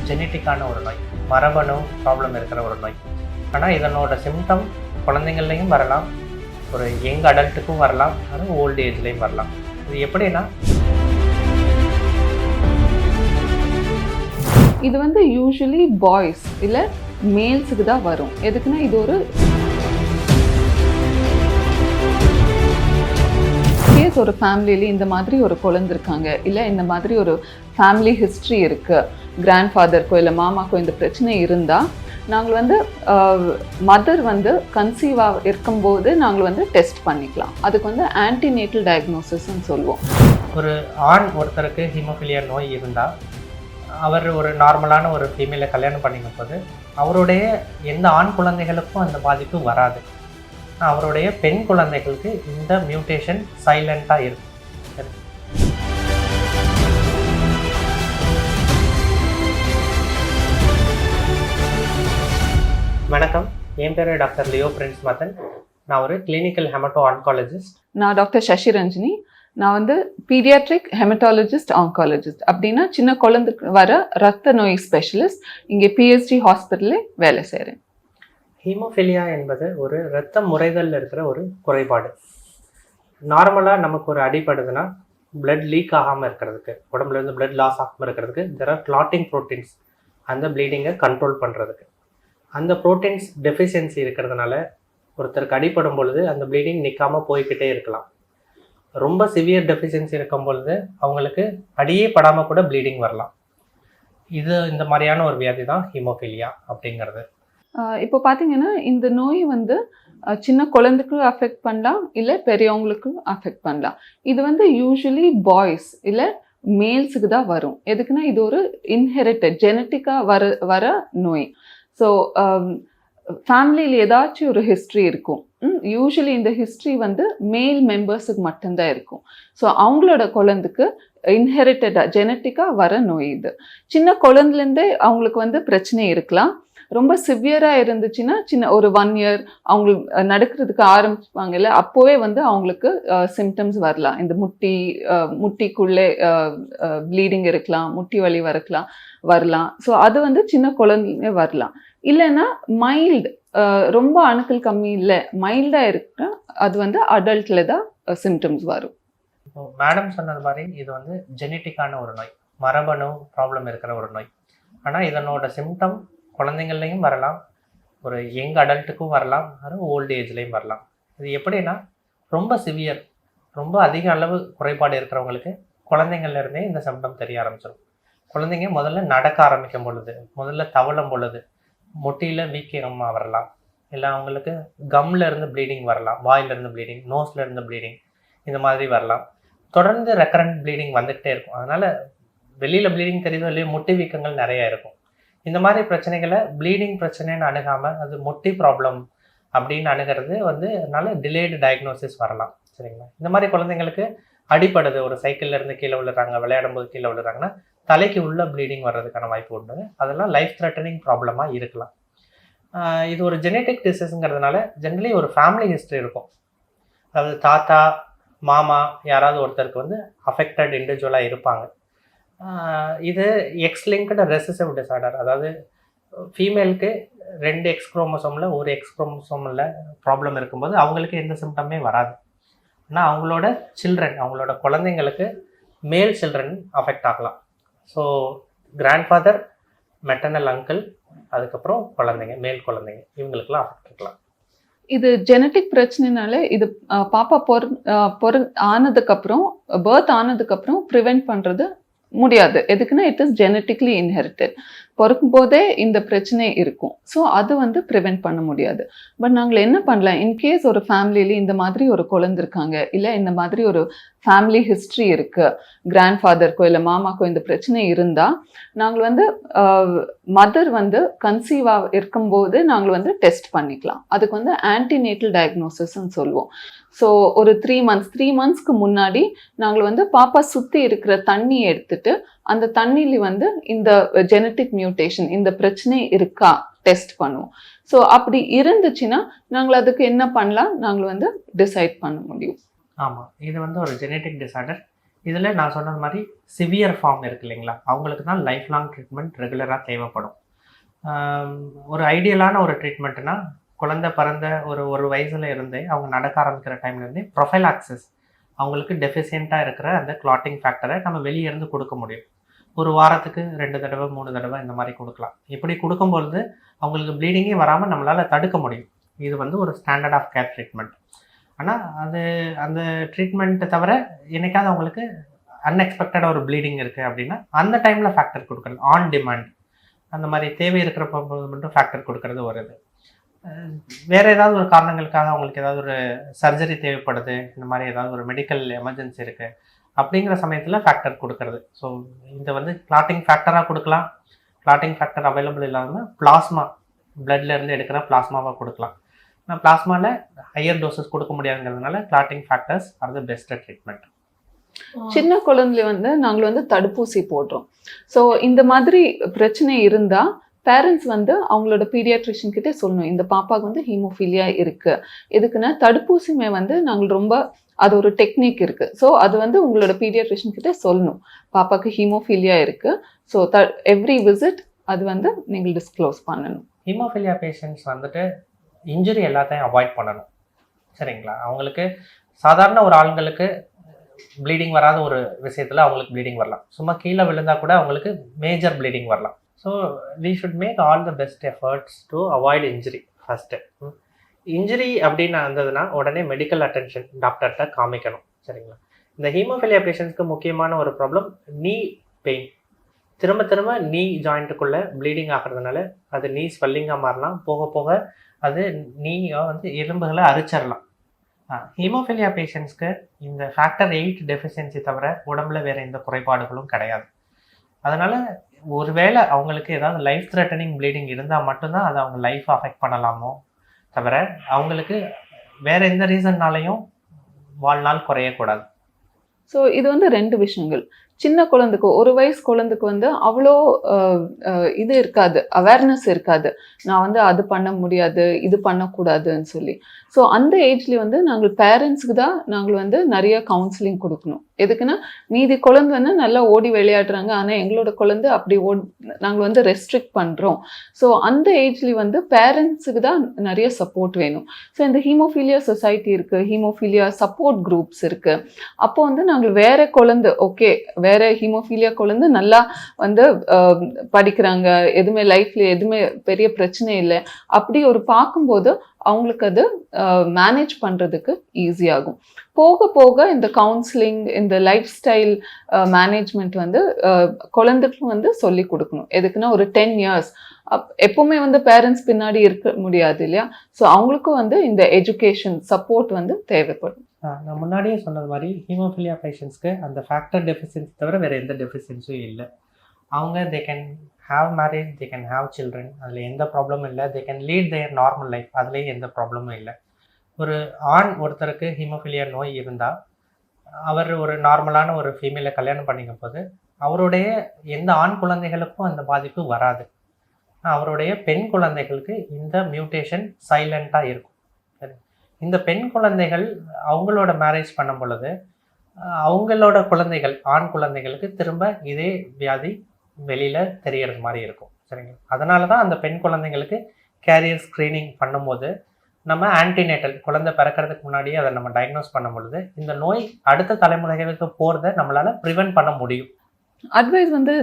ஜெனட்டிக்கான ஒரு நோய், மரபணு ப்ராப்ளம் இருக்கிற ஒரு நோய். ஆனால் இதனோட சிம்டம் குழந்தைங்கள்லையும் வரலாம், ஒரு யங் அடல்ட்டுக்கும் வரலாம், அது ஓல்டு ஏஜ்லேயும் வரலாம். இது எப்படின்னா, இது வந்து யூஸ்வலி பாய்ஸ் இல்லை மேல்ஸுக்கு தான் வரும். எதுக்குன்னா இது ஒரு கேஸ், ஒரு ஃபேமிலியில இந்த மாதிரி ஒரு குழந்தை இருக்காங்க, இல்லை இந்த மாதிரி ஒரு ஃபேமிலி ஹிஸ்ட்ரி இருக்குது, கிராண்ட் ஃபாதருக்கோ இல்லை மாமாக்கோ இந்த பிரச்சனை இருந்தால் நாங்கள் வந்து மதர் வந்து கன்சீவாக இருக்கும்போது நாங்கள் வந்து டெஸ்ட் பண்ணிக்கலாம். அதுக்கு வந்து ஆன்டிநேட்டல் டயக்னோசிஸ்ன்னு சொல்லுவோம். ஒரு ஆண் ஒருத்தருக்கு ஹீமோஃபிலியா நோய் இருந்தால் அவர் ஒரு நார்மலான ஒரு ஃபீமேலை கல்யாணம் பண்ணிக்கும் போது அவருடைய எந்த ஆண் குழந்தைகளுக்கும் அந்த பாதிப்பு வராது. அவருடைய பெண் குழந்தைகளுக்கு இந்த மியூட்டேஷன் சைலண்ட்டாக இருக்கும். வணக்கம், என் பேர் டாக்டர் லியோ பிரின்ஸ் மதன். நான் ஒரு கிளினிக்கல் ஹெமட்டோ ஆன்காலஜிஸ்ட். நான் டாக்டர் சசி ரஞ்சினி. நான் வந்து பீடியாட்ரிக் ஹெமட்டாலஜிஸ்ட் ஆன்காலஜிஸ்ட். அப்படின்னா சின்ன குழந்தைக்கு வர ரத்த நோய் ஸ்பெஷலிஸ்ட். இங்கே பிஎஸ்டி ஹாஸ்பிட்டலே வேலை செய்கிறேன். ஹீமோஃபிலியா என்பது ஒரு இரத்த முறைதலில் இருக்கிற ஒரு குறைபாடு. நார்மலாக நமக்கு ஒரு அடிப்படுதுன்னா பிளட் லீக் ஆகாமல் இருக்கிறதுக்கு, உடம்புல இருந்து பிளட் லாஸ் ஆகாமல் இருக்கிறதுக்கு தெர் ஆர் கிளாட்டிங் ப்ரோட்டீன்ஸ், அந்த ப்ளீடிங்கை கண்ட்ரோல் பண்ணுறதுக்கு. அந்த ப்ரோட்டீன்ஸ் டெஃபிஷியன்சி இருக்கிறதுனால ஒருத்தருக்கு அடிப்படும் பொழுது அந்த ப்ளீடிங் நிற்காமல் போய்கிட்டே இருக்கலாம். ரொம்ப சிவியர் டெஃபிஷியன்சி இருக்கும் பொழுது அவங்களுக்கு அடியே படாமல் கூட ப்ளீடிங் வரலாம். இந்த மாதிரியான ஒரு வியாதி தான் ஹீமோஃபிலியா அப்படிங்கிறது. இப்போ பார்த்தீங்கன்னா இந்த நோய் வந்து சின்ன குழந்தைக்கு அஃபெக்ட் பண்ணலாம், இல்லை பெரியவங்களுக்கு அஃபெக்ட் பண்ணலாம். இது வந்து யூஸ்வலி பாய்ஸ் இல்லை மேல்ஸுக்கு தான் வரும். எதுக்குன்னா இது ஒரு இன்ஹெரிட்டட் ஜெனட்டிக்காக வர நோய். ஸோ ஃபேமிலியில் ஏதாச்சும் ஒரு ஹிஸ்ட்ரி இருக்கும். யூஸ்வலி இந்த ஹிஸ்ட்ரி வந்து மேல் மெம்பர்ஸுக்கு மட்டும்தான் இருக்கும். ஸோ அவங்களோட குழந்தைக்கு இன்ஹெரிட்டடாக ஜெனட்டிக்காக வர நோய் இது. சின்ன குழந்தைலேருந்தே அவங்களுக்கு வந்து பிரச்சனை இருக்கலாம். ரொம்ப சிவியராக இருந்துச்சுன்னா ஒரு 1 year அவங்களுக்கு நடக்கிறதுக்கு ஆரம்பிப்பாங்கல்ல, அப்போவே வந்து அவங்களுக்கு சிம்டம்ஸ் வரலாம். இந்த முட்டிக்குள்ளே ப்ளீடிங் இருக்கலாம், முட்டி வலி வரலாம். ஸோ அது வந்து சின்ன குழந்தைங்க வரலாம். இல்லைன்னா மைல்டு, ரொம்ப அணுக்கள் கம்மி இல்லை, மைல்டாக இருக்குன்னா அது வந்து அடல்ட்டில் தான் சிம்டம்ஸ் வரும். இப்போ மேடம் சொன்னது மாதிரி இது வந்து ஜெனட்டிக்கான ஒரு நோய், மரபணு ப்ராப்ளம் இருக்கிற ஒரு நோய். ஆனால் இதனோட சிம்டம் குழந்தைங்கள்லையும் வரலாம், ஒரு யங் அடல்ட்டுக்கும் வரலாம், அது ஓல்டு ஏஜ்லேயும் வரலாம். இது எப்படின்னா, ரொம்ப சிவியர், ரொம்ப அதிக அளவு குறைபாடு இருக்கிறவங்களுக்கு குழந்தைங்கள்லேருந்தே இந்த சிம்டம் தெரிய ஆரம்பிச்சிடும். குழந்தைங்க முதல்ல நடக்க ஆரம்பிக்கும் பொழுது, முதல்ல தவழும் பொழுது முட்டியில் வீக்கமாக வரலாம், இல்லை அவங்களுக்கு கம்மில் இருந்து ப்ளீடிங் வரலாம், வாயிலிருந்து ப்ளீடிங், நோஸில் இருந்து ப்ளீடிங், இந்த மாதிரி வரலாம். தொடர்ந்து ரெக்கரண்ட் ப்ளீடிங் வந்துக்கிட்டே இருக்கும். அதனால் வெளியில் ப்ளீடிங் தெரியுதோ இல்லையோ முட்டி வீக்கங்கள் நிறையா இருக்கும். இந்த மாதிரி பிரச்சனைகளை ப்ளீடிங் பிரச்சனைன்னு அணுகாமல் அது முட்டி ப்ராப்ளம் அப்படின்னு அணுகிறது வந்து அதனால டிலேடு டயக்னோசிஸ் வரலாம். சரிங்களா? இந்த மாதிரி குழந்தைங்களுக்கு அடிப்படுது, ஒரு சைக்கிள்லேருந்து கீழே விழுறாங்க, விளையாடும் போது கீழே விழுறாங்கன்னா தலைக்கு உள்ள ப்ளீடிங் வர்றதுக்கான வாய்ப்பு உண்டு. அதெல்லாம் லைஃப் த்ரெட்டனிங் ப்ராப்ளமாக இருக்கலாம். இது ஒரு ஜெனட்டிக் டிசீஸுங்கிறதுனால ஜென்ரலி ஒரு ஃபேமிலி ஹிஸ்ட்ரி இருக்கும். அதாவது தாத்தா மாமா யாராவது ஒருத்தருக்கு வந்து அஃபெக்டட் இண்டிவிஜுவலாக இருப்பாங்க. இது எக்ஸ் லிங்க்டு ரெசசிவ் டிசார்டர், அதாவது ஃபீமேலுக்கு 2 எக்ஸ் குரோமோசோமில் ஒரு எக்ஸ் குரோமோசோமில் ப்ராப்ளம் இருக்கும்போது அவங்களுக்கு எந்த சிம்டமே வராது. ஆனால் அவங்களோட சில்ட்ரன், அவங்களோட குழந்தைங்களுக்கு மேல் சில்ட்ரன் அஃபெக்ட் ஆகலாம். So grandfather, maternal uncle, அதுக்கப்புறம் குழந்தைங்க, மேல் குழந்தைங்க, இவங்களுக்குலாம் அஃபெக்ட் இருக்கலாம். இது ஜெனட்டிக் பிரச்சனைனால இது பாப்பா ஆனதுக்கப்புறம், பர்த் ஆனதுக்கப்புறம் ப்ரிவெண்ட் பண்ணுறது முடியாது. எதுக்குன்னா இட் இஸ் ஜெனட்டிக்லி இன்ஹெரிட்டட். பிறக்கும் போதே இந்த பிரச்சனை இருக்கும். ஸோ அது வந்து ப்ரிவெண்ட் பண்ண முடியாது. பட் நாங்கள் என்ன பண்ணலாம், இன்கேஸ் ஒரு ஃபேமிலியில இந்த மாதிரி ஒரு குழந்தை இருக்காங்க, இல்லை இந்த மாதிரி ஒரு ஃபேமிலி ஹிஸ்ட்ரி இருக்குது, கிராண்ட் ஃபாதருக்கோ இல்லை மாமாக்கோ இந்த பிரச்சனை இருந்தால் நாங்கள் வந்து மதர் வந்து கன்சீவாக இருக்கும்போது நாங்கள் வந்து டெஸ்ட் பண்ணிக்கலாம். அதுக்கு வந்து ஆன்டிநேட்டல் டயக்னோசிஸ்ன்னு சொல்லுவோம். ஸோ ஒரு 3 monthsக்கு முன்னாடி நாங்கள் வந்து பாப்பா சுற்றி இருக்கிற தண்ணியை எடுத்துட்டு அந்த தண்ணியில் வந்து இந்த ஜெனட்டிக் மியூட்டேஷன், இந்த பிரச்சனை இருக்கா டெஸ்ட் பண்ணுவோம். ஸோ அப்படி இருந்துச்சுன்னா நாங்கள் அதுக்கு என்ன பண்ணலாம், நாங்கள் வந்து டிசைட் பண்ண முடியும். ஆமாம், இது வந்து ஒரு ஜெனட்டிக் டிசார்டர். இதில் நான் சொன்னது மாதிரி சிவியர் ஃபார்ம் இருக்கு இல்லைங்களா, அவங்களுக்கு தான் லைஃப் லாங் ட்ரீட்மெண்ட் ரெகுலராக தேவைப்படும். ஒரு ஐடியலான ஒரு ட்ரீட்மெண்ட்னா குழந்தை பிறந்த ஒரு வயசுல இருந்தே அவங்க நடக்க ஆரம்பிக்கிற டைம்லேருந்தே ப்ரொஃபைலாக்சிஸ் அவங்களுக்கு டெஃபிஷியண்ட்டாக இருக்கிற அந்த கிளாட்டிங் ஃபேக்டரை நம்ம வெளியே இருந்து கொடுக்க முடியும். ஒரு வாரத்துக்கு 2 தடவை 3 தடவை இந்த மாதிரி கொடுக்கலாம். இப்படி கொடுக்கும்பொழுது அவங்களுக்கு ப்ளீடிங்கே வராமல் நம்மளால் தடுக்க முடியும். இது வந்து ஒரு ஸ்டாண்டர்ட் ஆஃப் கேர் ட்ரீட்மெண்ட். ஆனால் அந்த ட்ரீட்மெண்ட்டை தவிர என்னைக்காவது அவங்களுக்கு அன்எக்ஸ்பெக்டடாக ஒரு ப்ளீடிங் இருக்குது அப்படின்னா அந்த டைமில் ஃபேக்டர் கொடுக்குறது ஆன் டிமாண்ட், அந்த மாதிரி தேவை இருக்கிறப்ப மட்டும் ஃபேக்டர் கொடுக்கறது வருது. வேறு ஏதாவது ஒரு காரணங்களுக்காக அவங்களுக்கு ஏதாவது ஒரு சர்ஜரி தேவைப்படுது, இந்த மாதிரி ஏதாவது ஒரு மெடிக்கல் எமர்ஜென்சி இருக்குது அப்படிங்கிற சமயத்தில் ஃபேக்டர் கொடுக்கறது. ஸோ இந்த வந்து கிளாட்டிங் ஃபேக்டராக கொடுக்கலாம். கிளாட்டிங் ஃபேக்டர் அவைலபிள் இல்லாமல் பிளாஸ்மா, பிளட்லேருந்து எடுக்கிற பிளாஸ்மாவாக கொடுக்கலாம். ஆனால் பிளாஸ்மாவில் ஹையர் டோசஸ் கொடுக்க முடியாதுங்கிறதுனால clotting factors are the best treatment. சின்ன குழந்தைல வந்து நாங்கள் வந்து தடுப்பூசி போடுறோம். ஸோ இந்த மாதிரி பிரச்சனை இருந்தால் பேரண்ட்ஸ் வந்து அவங்களோட பீடியாட்ரிஷியன் கிட்டே சொல்லணும், இந்த பாப்பாவுக்கு வந்து ஹீமோஃபீலியா இருக்குது. எதுக்குன்னா தடுப்பூசியுமே வந்து நாங்கள் ரொம்ப அது ஒரு டெக்னிக் இருக்குது. ஸோ அது வந்து உங்களோட பீடியாட்ரிஷியன் கிட்டே சொல்லணும், பாப்பாவுக்கு ஹீமோஃபீலியா இருக்குது. ஸோ எவ்ரி விசிட் அது வந்து நீங்கள் டிஸ்க்ளோஸ் பண்ணணும். ஹீமோஃபீலியா பேஷண்ட்ஸ் வந்துட்டு இன்ஜுரி எல்லாத்தையும் அவாய்ட் பண்ணணும், சரிங்களா. அவங்களுக்கு சாதாரண ஒரு ஆண்களுக்கு ப்ளீடிங் வராத ஒரு விஷயத்தில் அவங்களுக்கு ப்ளீடிங் வரலாம். சும்மா கீழே விழுந்தால் கூட அவங்களுக்கு மேஜர் ப்ளீடிங் வரலாம். So we should make all the best efforts to avoid injury first. Injury அப்படின்னு இருந்ததுன்னா உடனே மெடிக்கல் அட்டென்ஷன் டாக்டர்கிட்ட காமிக்கணும், சரிங்களா. இந்த ஹீமோஃபீலியா பேஷண்ட்ஸ்க்கு முக்கியமான ஒரு ப்ராப்ளம் நீ பெயின். திரும்ப திரும்ப நீ ஜாயிண்ட்டுக்குள்ளே ப்ளீடிங் ஆகிறதுனால அது நீ ஸ்வெல்லிங்காக மாறலாம், போக போக அது நீ வந்து எலும்புகளை அரிச்சிடலாம். ஹீமோஃபீலியா பேஷண்ட்ஸ்க்கு இந்த ஃபேக்டர் 8 டெஃபிஷியன்சி தவிர உடம்புல வேறு எந்த குறைபாடுகளும் கிடையாது. அதனால் ஒருவேளை அவங்களுக்கு ஏதாவது லைஃப் த்ரெட்டனிங் ப்ளீடிங் இருந்தால் மட்டும்தான் அது அவங்க லைஃப் அஃபெக்ட் பண்ணலாமோ தவிர அவங்களுக்கு வேறு எந்த ரீசன்னாலையும் வாழ்நாள் குறையக்கூடாது. ஸோ இது வந்து 2 விஷயங்கள். சின்ன குழந்தைக்கு 1 வயசு குழந்தைக்கு வந்து அவ்வளோ இது இருக்காது, அவேர்னஸ் இருக்காது, நான் வந்து அது பண்ண முடியாது இது பண்ணக்கூடாதுன்னு சொல்லி. ஸோ அந்த ஏஜ்லேயே வந்து நாங்கள் பேரண்ட்ஸுக்கு தான் நாங்கள் வந்து நிறைய கவுன்சிலிங் கொடுக்கணும். எதுக்குன்னா மீதி குழந்தை வந்து நல்லா ஓடி விளையாடுறாங்க, ஆனால் எங்களோட குழந்தை அப்படி நாங்கள் வந்து ரெஸ்ட்ரிக்ட் பண்ணுறோம். ஸோ அந்த ஏஜ்லேயே வந்து பேரண்ட்ஸுக்கு தான் நிறைய சப்போர்ட் வேணும். ஸோ இந்த ஹீமோஃபீலியா சொசைட்டி இருக்குது, ஹீமோஃபீலியா சப்போர்ட் குரூப்ஸ் இருக்குது. அப்போ வந்து நாங்கள் வேறு குழந்தை ஓகே வேறு ஹீமோஃபீலியா குழந்தை நல்லா வந்து படிக்கிறாங்க, எதுவுமே லைஃப்பில் எதுவுமே பெரிய பிரச்சனை இல்லை, அப்படி ஒரு பார்க்கும்போது அவங்களுக்கு அது மேனேஜ் பண்ணுறதுக்கு ஈஸியாகும். போக போக இந்த கவுன்சிலிங், இந்த லைஃப் ஸ்டைல் மேனேஜ்மெண்ட் வந்து குழந்தைக்கும் வந்து சொல்லி கொடுக்கணும். எதுக்குன்னா ஒரு 10 years எப்போவுமே வந்து பேரண்ட்ஸ் பின்னாடி இருக்க முடியாது இல்லையா. ஸோ அவங்களுக்கும் வந்து இந்த எஜுகேஷன் சப்போர்ட் வந்து தேவைப்படும். நான் முன்னாடியே சொன்னது மாதிரி ஹீமோஃபீலியா பேஷண்ட்ஸ்க்கு அந்த ஃபேக்டர் டெஃபிஷியன்சி தவிர வேறு எந்த டெஃபிஷியன்சியும் இல்லை. அவங்க they can have marriage, they can have children, அதில் எந்த ப்ராப்ளமும் இல்லை. They can lead their normal life, அதுலேயும் எந்த ப்ராப்ளமும் இல்லை. ஒரு ஆண் ஒருத்தருக்கு ஹீமோஃபீலியா நோய் இருந்தால் அவர் ஒரு நார்மலான ஒரு ஃபீமேலை கல்யாணம் பண்ணிக்கும் போது அவருடைய எந்த ஆண் குழந்தைகளுக்கும் அந்த பாதிப்பு வராது. அவருடைய பெண் குழந்தைகளுக்கு இந்த மியூட்டேஷன் சைலண்ட்டாக இருக்கும். சரி, இந்த பெண் குழந்தைகள் அவங்களோட மேரேஜ் பண்ணும் பொழுது அவங்களோட குழந்தைகள் ஆண் குழந்தைகளுக்கு திரும்ப இதே வியாதி வெளியில் தெரியறது மாதிரி இருக்கும், சரிங்களா. அதனால தான் அந்த பெண் குழந்தைங்களுக்கு கேரியர் ஸ்க்ரீனிங் பண்ணும்போது நம்ம ஆன்டிநேட்டல் குழந்தை பிறக்கிறதுக்கு முன்னாடியே அதை நம்ம டயக்னோஸ் பண்ணும் பொழுது இந்த நோய் அடுத்த தலைமுறைகளுக்கு போகிறத நம்மளால் ப்ரிவென்ட் பண்ண முடியும். அட்வைஸ் வந்து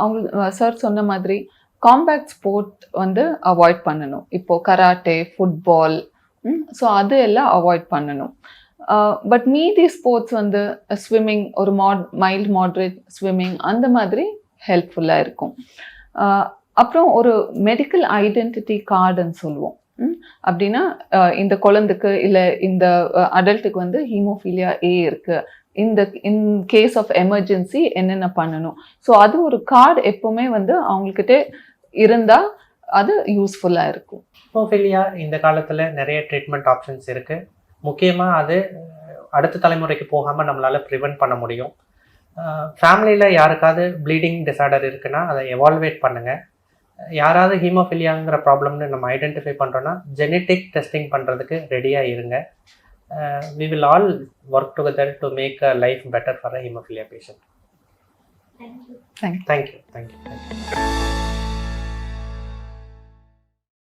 அவங்க சார் சொன்ன மாதிரி காம்பேக்ட் ஸ்போர்ட் வந்து அவாய்ட் பண்ணணும். இப்போது கராட்டே, ஃபுட்பால், ஸோ அது எல்லாம் அவாய்ட் பண்ணணும். பட் மீதி ஸ்போர்ட்ஸ் வந்து ஸ்விம்மிங், ஒரு மைல்ட் மாட்ரேட் ஸ்விம்மிங் அந்த மாதிரி ஹெல்ப்ஃபுல்லாக இருக்கும். அப்புறம் ஒரு மெடிக்கல் ஐடென்டிட்டி கார்டுன்னு சொல்லுவோம். அப்படின்னா இந்த குழந்தைக்கு இல்லை இந்த அடல்ட்டுக்கு வந்து ஹீமோஃபீலியா ஏ இருக்குது, இன் கேஸ் ஆஃப் எமர்ஜென்சி என்னென்ன பண்ணணும். ஸோ அது ஒரு கார்டு எப்போவுமே வந்து அவங்கக்கிட்ட இருந்தால் அது யூஸ்ஃபுல்லாக இருக்கும். ஹீமோஃபீலியா இந்த காலத்தில் நிறைய ட்ரீட்மெண்ட் ஆப்ஷன்ஸ் இருக்குது. முக்கியமாக அது அடுத்த தலைமுறைக்கு போகாமல் நம்மளால் ப்ரிவென்ட் பண்ண முடியும். ஃபேமிலியில் யாருக்காவது ப்ளீடிங் டிஸார்டர் இருக்குன்னா அதை எவால்வேட் பண்ணுங்கள். யாராவது ஹீமோஃபீலியாங்கிற ப்ராப்ளம்னு நம்ம ஐடென்டிஃபை பண்ணுறோன்னா ஜெனட்டிக் டெஸ்டிங் பண்ணுறதுக்கு ரெடியாக இருங்க. we will all work together to make a life better for a hemophilia patient. Thank you. Thank you. Thank you.